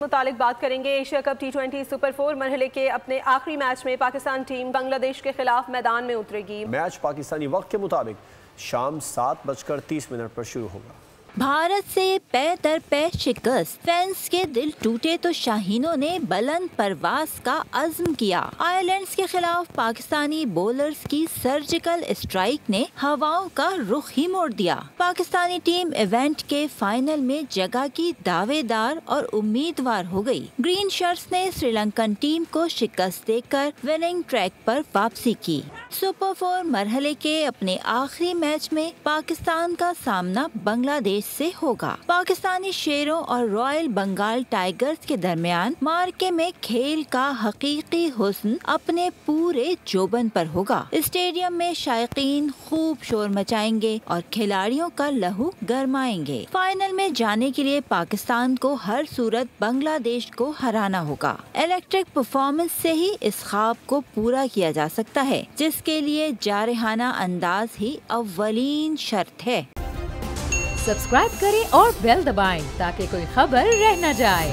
मुतालिक बात करेंगे। एशिया कप T20 सुपर 4 मरहले के अपने आखिरी मैच में पाकिस्तान टीम बांग्लादेश के खिलाफ मैदान में उतरेगी। मैच पाकिस्तानी वक्त के मुताबिक शाम 7:30 पर शुरू होगा। भारत से पै दर पै शिकस्त, फैंस के दिल टूटे तो शाहीनों ने बुलंद परवाज का अज़्म किया। आयरलैंड के खिलाफ पाकिस्तानी बॉलर्स की सर्जिकल स्ट्राइक ने हवाओं का रुख ही मोड़ दिया। पाकिस्तानी टीम इवेंट के फाइनल में जगह की दावेदार और उम्मीदवार हो गई। ग्रीन शर्ट्स ने श्रीलंकन टीम को शिकस्त देकर विनिंग ट्रैक पर वापसी की। सुपर 4 मरहले के अपने आखिरी मैच में पाकिस्तान का सामना बांग्लादेश से होगा। पाकिस्तानी शेरों और रॉयल बंगाल टाइगर्स के दरमियान मार्के में खेल का हकीकी हुस्न अपने पूरे जोबन पर होगा। स्टेडियम में शायकीन खूब शोर मचाएंगे और खिलाड़ियों का लहू गरमाएंगे। फाइनल में जाने के लिए पाकिस्तान को हर सूरत बांग्लादेश को हराना होगा। इलेक्ट्रिक परफॉर्मेंस से ही इस ख्वाब को पूरा किया जा सकता है, जिसके लिए जारहाना अंदाज ही अव्वलीन शर्त है। सब्सक्राइब करें और बेल दबाएं ताकि कोई खबर रह न जाए।